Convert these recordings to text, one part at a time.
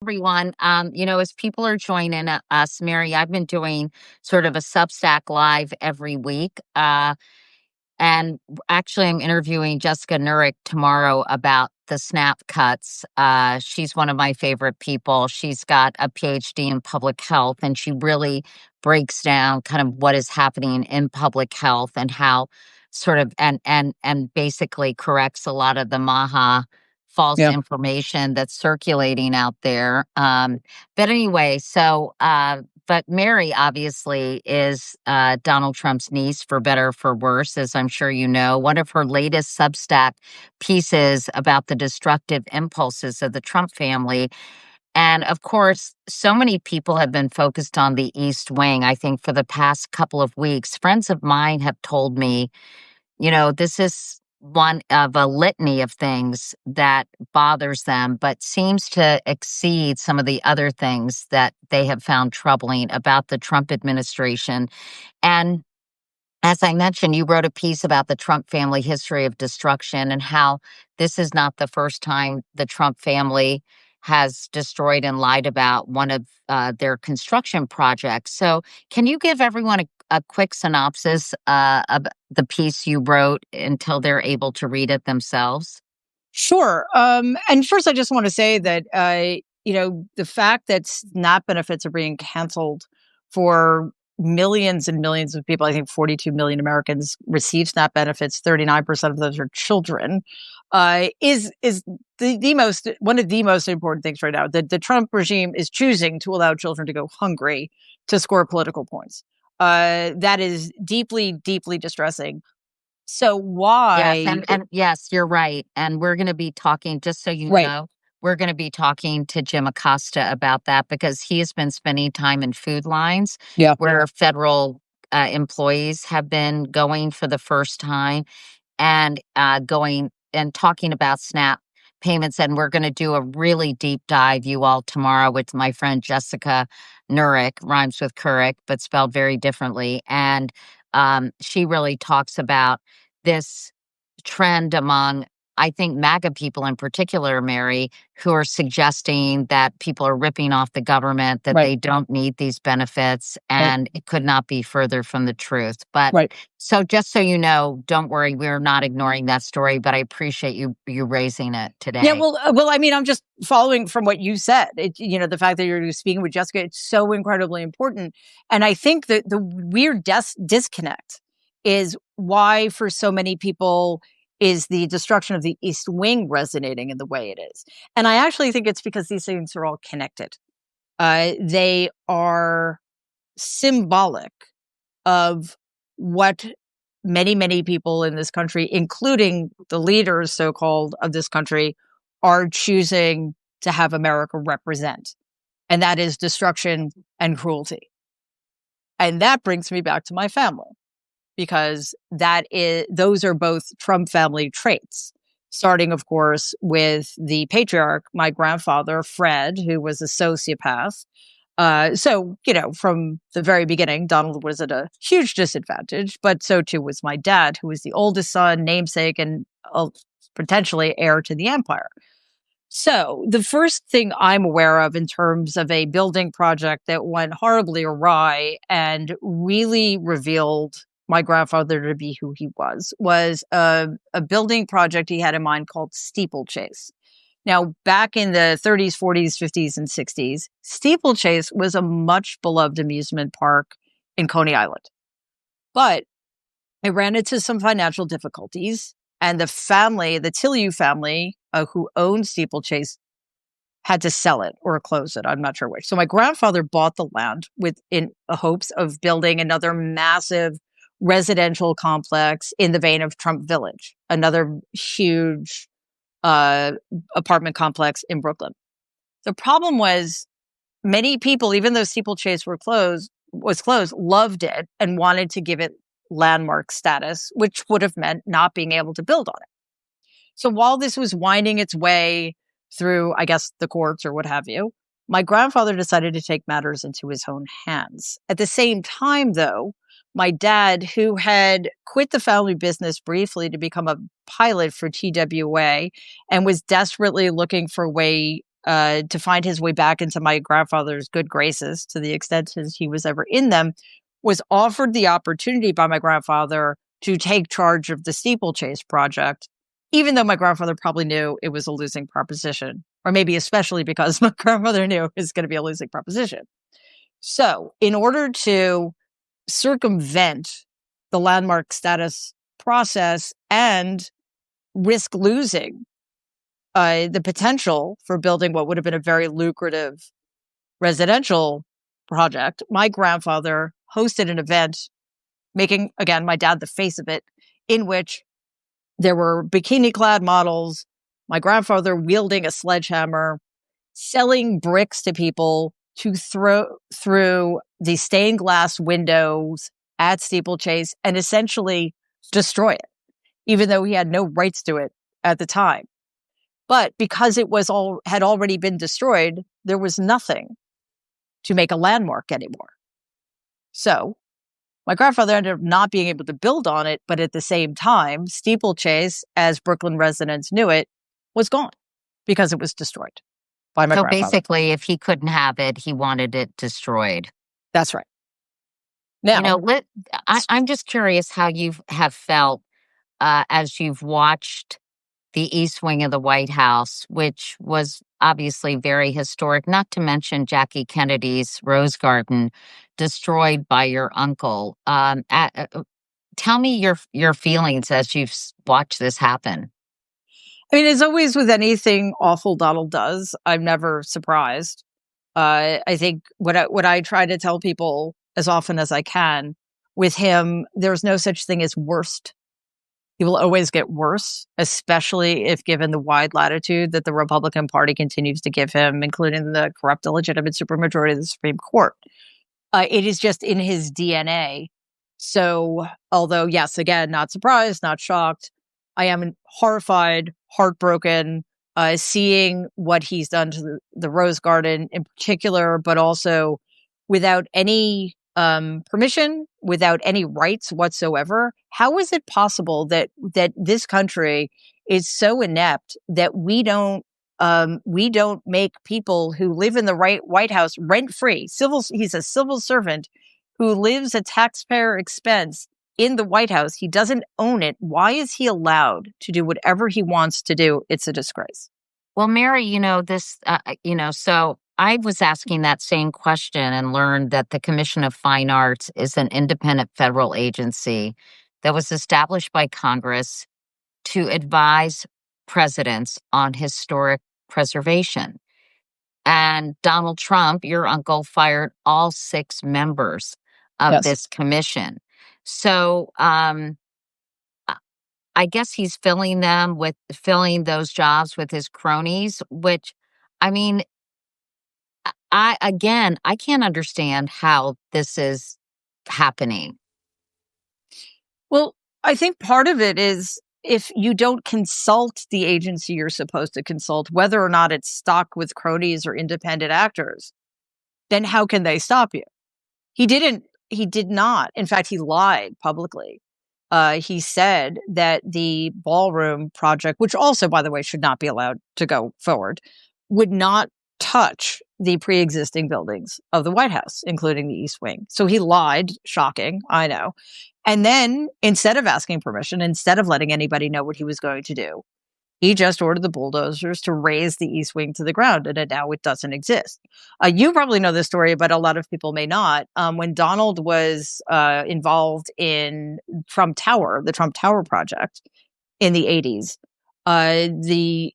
everyone. As people are joining us, Mary, I've been doing sort of a Substack live every week. And actually, I'm interviewing Jessica Couric tomorrow about the SNAP cuts. She's one of my favorite people. She's got a PhD in public health, and she really breaks down kind of what is happening in public health and how sort of and basically corrects a lot of the false Yeah. information that's circulating out there. But anyway, but Mary obviously is Donald Trump's niece, for better or for worse, as I'm sure you know. One of her latest Substack pieces about the destructive impulses of the Trump family. And of course, so many people have been focused on the East Wing, I think, for the past couple of weeks. Friends of mine have told me, this is one of a litany of things that bothers them, but seems to exceed some of the other things that they have found troubling about the Trump administration. And as I mentioned, you wrote a piece about the Trump family history of destruction and how this is not the first time the Trump family has destroyed and lied about one of their construction projects. So can you give everyone a quick synopsis of the piece you wrote until they're able to read it themselves? Sure. And first, I just want to say that, the fact that SNAP benefits are being canceled for millions and millions of people, I think 42 million Americans receive SNAP benefits, 39% of those are children, is one of the most important things right now. The Trump regime is choosing to allow children to go hungry to score political points. That is deeply, deeply distressing. So Yes, why? and yes, you're right. And we're going to be talking, just so you Right. know, we're going to be talking to Jim Acosta about that because he has been spending time in food lines Yeah. where federal employees have been going for the first time and going and talking about SNAP payments. And we're going to do a really deep dive, you all, tomorrow with my friend Jessica Couric, rhymes with Couric, but spelled very differently. And she really talks about this trend among, I think, MAGA people in particular, Mary, who are suggesting that people are ripping off the government, that Right. they don't need these benefits, Right. and it could not be further from the truth. But Right. so just so you know, don't worry, we're not ignoring that story, but I appreciate you raising it today. Yeah, well, I mean, I'm just following from what you said. The fact that you're speaking with Jessica, it's so incredibly important. And I think that the weird disconnect is why, for so many people, is the destruction of the East Wing resonating in the way it is. And I actually think it's because these things are all connected. They are symbolic of what many, many people in this country, including the leaders, so-called, of this country, are choosing to have America represent. And that is destruction and cruelty. And that brings me back to my family, because those are both Trump family traits. Starting, of course, with the patriarch, my grandfather, Fred, who was a sociopath. From the very beginning, Donald was at a huge disadvantage, but so too was my dad, who was the oldest son, namesake, and potentially heir to the empire. So the first thing I'm aware of in terms of a building project that went horribly awry and really revealed my grandfather to be who he was a building project he had in mind called Steeplechase. Now, back in the 30s, 40s, 50s, and 60s, Steeplechase was a much beloved amusement park in Coney Island. But I ran into some financial difficulties, and the Tillieu family, who owned Steeplechase, had to sell it or close it. I'm not sure which. So my grandfather bought the land in the hopes of building another massive residential complex in the vein of Trump Village, another huge apartment complex in Brooklyn. The problem was many people, even though Steeplechase was closed, loved it and wanted to give it landmark status, which would have meant not being able to build on it. So while this was winding its way through, I guess, the courts or what have you, my grandfather decided to take matters into his own hands. At the same time, though, my dad, who had quit the family business briefly to become a pilot for TWA and was desperately looking for a way to find his way back into my grandfather's good graces, to the extent as he was ever in them, was offered the opportunity by my grandfather to take charge of the steeplechase project, even though my grandfather probably knew it was a losing proposition, or maybe especially because my grandmother knew it was going to be a losing proposition. So, in order to circumvent the landmark status process and risk losing the potential for building what would have been a very lucrative residential project, my grandfather hosted an event, making, again, my dad the face of it, in which there were bikini clad models, my grandfather wielding a sledgehammer, selling bricks to people to throw through the stained glass windows at Steeplechase and essentially destroy it, even though he had no rights to it at the time. But because it was had already been destroyed, there was nothing to make a landmark anymore. So my grandfather ended up not being able to build on it, but at the same time, Steeplechase, as Brooklyn residents knew it, was gone because it was destroyed by my So grandfather. basically, if he couldn't have it, he wanted it destroyed. That's right. Now, I'm just curious how you have felt as you've watched the East Wing of the White House, which was obviously very historic, not to mention Jackie Kennedy's Rose Garden destroyed by your uncle. Tell me your feelings as you've watched this happen. I mean, as always with anything awful Donald does, I'm never surprised. I think what I try to tell people as often as I can with him, there's no such thing as worst. He will always get worse, especially if given the wide latitude that the Republican Party continues to give him, including the corrupt, illegitimate supermajority of the Supreme Court. It is just in his DNA. So, although, yes, again, not surprised, not shocked, I am horrified, heartbroken, seeing what he's done to the Rose Garden in particular, but also without any permission, without any rights whatsoever. How is it possible that this country is so inept that we don't make people who live in the White House rent free? He's a civil servant who lives at taxpayer expense in the White House. He doesn't own it. Why is he allowed to do whatever he wants to do? It's a disgrace. Well, Mary, so I was asking that same question and learned that the Commission of Fine Arts is an independent federal agency that was established by Congress to advise presidents on historic preservation. And Donald Trump, your uncle, fired all 6 members of this commission. So I guess he's filling those jobs with his cronies, which, I mean, I can't understand how this is happening. Well, I think part of it is if you don't consult the agency you're supposed to consult, whether or not it's stocked with cronies or independent actors, then how can they stop you? He did not. In fact, he lied publicly. He said that the ballroom project, which also, by the way, should not be allowed to go forward, would not touch the pre-existing buildings of the White House, including the East Wing. So he lied. Shocking, I know. And then instead of asking permission, instead of letting anybody know what he was going to do, he just ordered the bulldozers to raise the East Wing to the ground, and now it doesn't exist. You probably know this story, but a lot of people may not. When Donald was involved in the Trump Tower project in the 80s,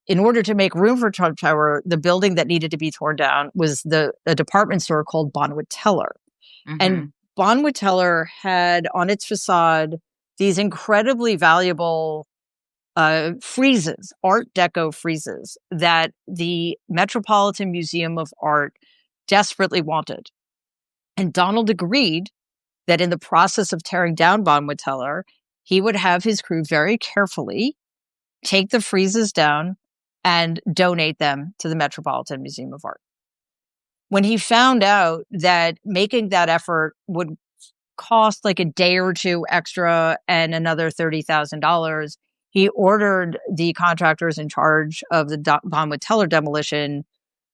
in order to make room for Trump Tower, the building that needed to be torn down was a department store called Bonwit Teller. Mm-hmm. And Bonwit Teller had on its facade these incredibly valuable friezes, Art Deco friezes that the Metropolitan Museum of Art desperately wanted. And Donald agreed that in the process of tearing down Bonwit Teller, he would have his crew very carefully take the friezes down and donate them to the Metropolitan Museum of Art. When he found out that making that effort would cost like a day or two extra and another $30,000, he ordered the contractors in charge of the Bonwit Teller demolition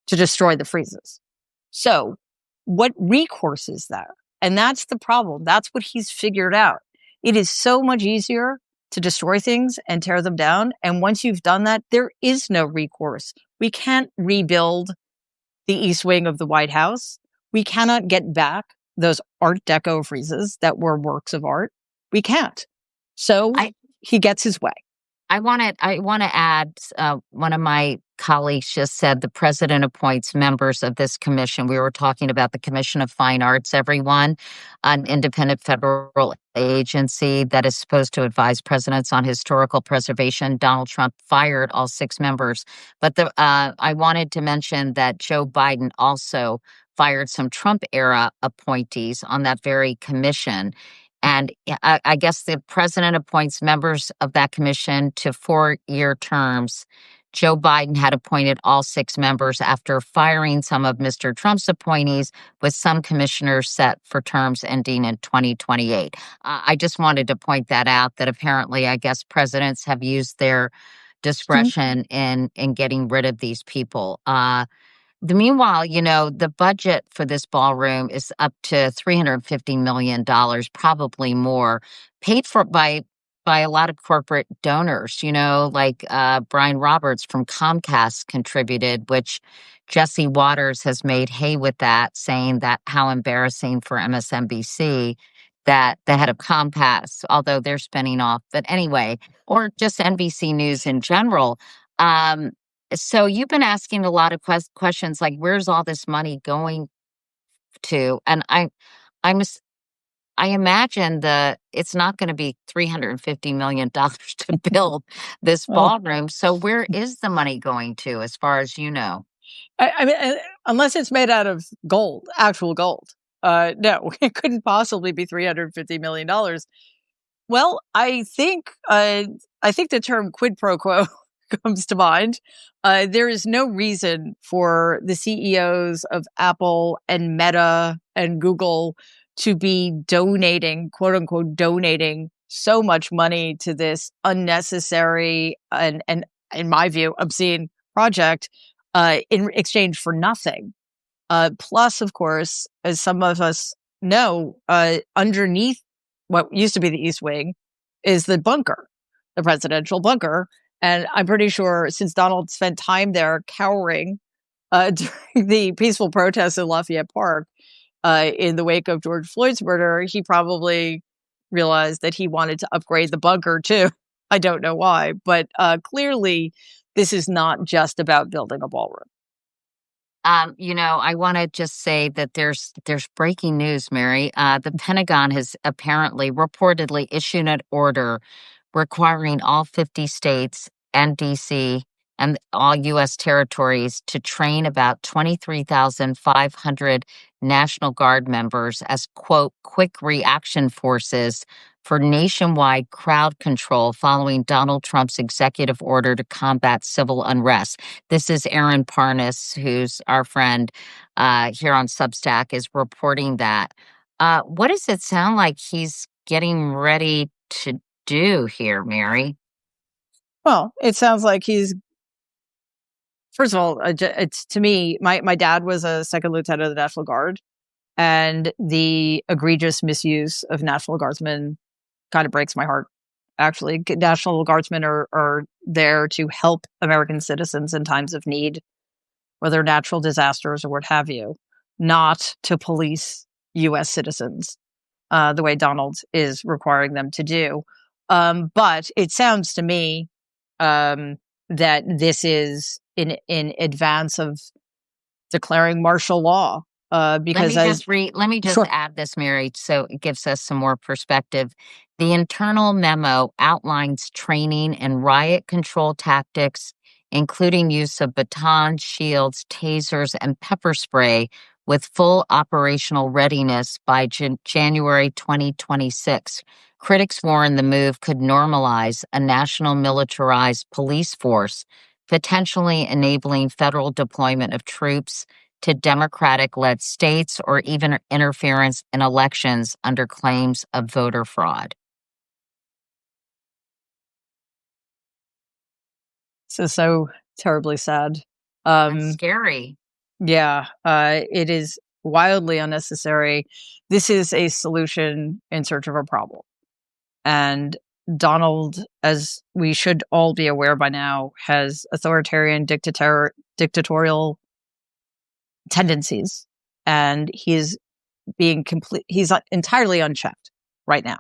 to destroy the freezes. So what recourse is there? And that's the problem. That's what he's figured out. It is so much easier to destroy things and tear them down. And once you've done that, there is no recourse. We can't rebuild the East Wing of the White House. We cannot get back those Art Deco friezes that were works of art. We can't. So I he gets his way. I want to add, one of my colleagues just said the president appoints members of this commission. We were talking about the Commission of Fine Arts, everyone, an independent federal agency that is supposed to advise presidents on historical preservation. Donald Trump fired all 6 members. But I wanted to mention that Joe Biden also fired some Trump era appointees on that very commission. And I guess the president appoints members of that commission to 4-year terms. Joe Biden had appointed all 6 members after firing some of Mr. Trump's appointees, with some commissioners set for terms ending in 2028. I just wanted to point that out, that apparently, I guess, presidents have used their Mhm. discretion in getting rid of these people. Meanwhile, the budget for this ballroom is up to $350 million, probably more, paid for by a lot of corporate donors, like Brian Roberts from Comcast contributed, which Jesse Waters has made hay with that, saying that how embarrassing for MSNBC that the head of Comcast, although they're spinning off, but anyway, or just NBC News in general. Um, so you've been asking a lot of questions like, where's all this money going to? And I'm s- I imagine it's not going to be $350 million to build this Well, ballroom. So where is the money going to, as far as you know? I mean, unless it's made out of gold, actual gold. No, it couldn't possibly be $350 million. Well, I think the term quid pro quo comes to mind. There is no reason for the CEOs of Apple and Meta and Google to be donating, quote unquote, donating so much money to this unnecessary and in my view, obscene project in exchange for nothing. Plus, of course, as some of us know, underneath what used to be the East Wing is the bunker, the presidential bunker. And I'm pretty sure since Donald spent time there cowering during the peaceful protests in Lafayette Park in the wake of George Floyd's murder, he probably realized that he wanted to upgrade the bunker too. I don't know why, but clearly this is not just about building a ballroom. I want to just say that there's breaking news, Mary. The Pentagon has apparently reportedly issued an order requiring all 50 states and DC and all U.S. territories to train about 23,500 National Guard members as, quote, quick reaction forces for nationwide crowd control following Donald Trump's executive order to combat civil unrest. This is Aaron Parnas, who's our friend here on Substack, is reporting that. What does it sound like he's getting ready to do here, Mary? Well, it sounds like he's first of all, it's to me, my dad was a second lieutenant of the National Guard, and the egregious misuse of National Guardsmen kind of breaks my heart. Actually, National Guardsmen are there to help American citizens in times of need, whether natural disasters or what have you, not to police U.S. citizens the way Donald is requiring them to do. But it sounds to me that this is in advance of declaring martial law. Because as Let me just sure, add this, Mary, so it gives us some more perspective. The internal memo outlines training and riot control tactics, including use of batons, shields, tasers, and pepper spray, with full operational readiness by January 2026. Critics warn the move could normalize a national militarized police force, potentially enabling federal deployment of troops to Democratic led states or even interference in elections under claims of voter fraud. this is so terribly sad. That's Um, scary. Yeah, it is wildly unnecessary. This is a solution in search of a problem. And Donald, as we should all be aware by now, has authoritarian dictatorial tendencies. And he's entirely unchecked right now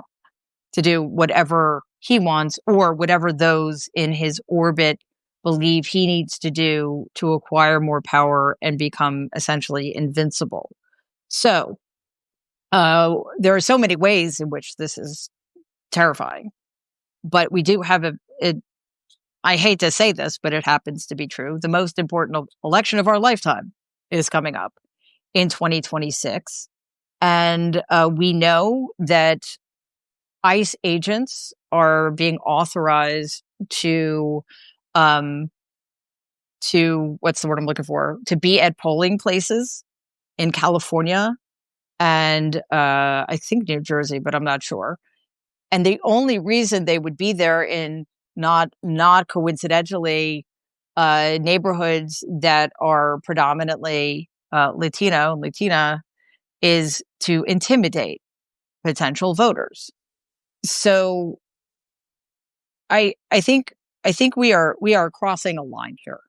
to do whatever he wants or whatever those in his orbit believe he needs to do to acquire more power and become essentially invincible. So, there are so many ways in which this is terrifying, but we do have I hate to say this, but it happens to be true. The most important election of our lifetime is coming up in 2026. And we know that ICE agents are being authorized um, to what's the word I'm looking for? To be at polling places in California and I think New Jersey, but I'm not sure. And the only reason they would be there in not coincidentally neighborhoods that are predominantly Latina is to intimidate potential voters. So I think we are crossing a line here,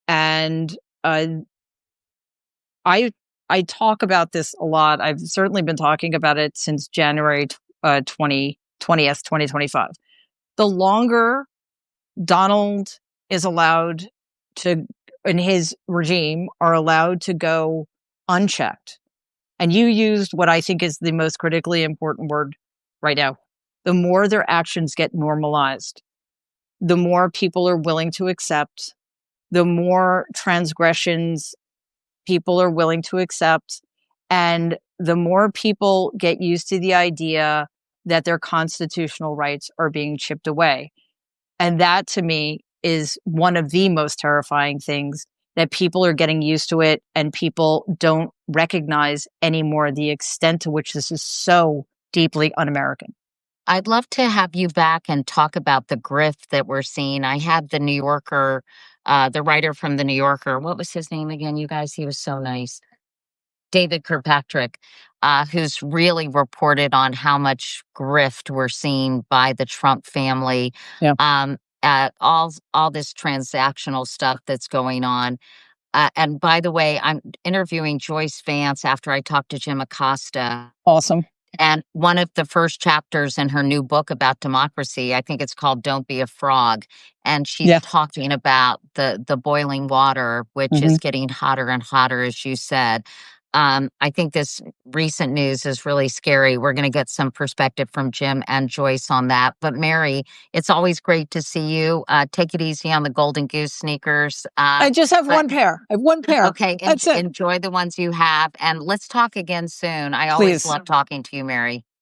and I I talk about this a lot. I've certainly been talking about it since January 2025. The longer Donald is allowed to, and his regime are allowed to go unchecked, and you used what I think is the most critically important word right now, the more their actions get normalized, the more people are willing to accept, the more transgressions people are willing to accept, and the more people get used to the idea that their constitutional rights are being chipped away. And that to me is one of the most terrifying things, that people are getting used to it and people don't recognize anymore the extent to which this is so deeply un-American. I'd love to have you back and talk about the grift that we're seeing. I had the New Yorker, the writer from the New Yorker. What was his name again, you guys? He was so nice. David Kirkpatrick, who's really reported on how much grift we're seeing by the Trump family. Yeah. All this transactional stuff that's going on. And by the way, I'm interviewing Joyce Vance after I talked to Jim Acosta. Awesome. And one of the first chapters in her new book about democracy, I think it's called Don't Be a Frog. And she's Yeah. talking about the boiling water, which is getting hotter and hotter, as you said. I think this recent news is really scary. We're going to get some perspective from Jim and Joyce on that. But Mary, it's always great to see you. Take it easy on the Golden Goose sneakers. I just have one pair. I have one pair. Okay, That's it. enjoy the ones you have. And let's talk again soon. I always Please. love talking to you, Mary.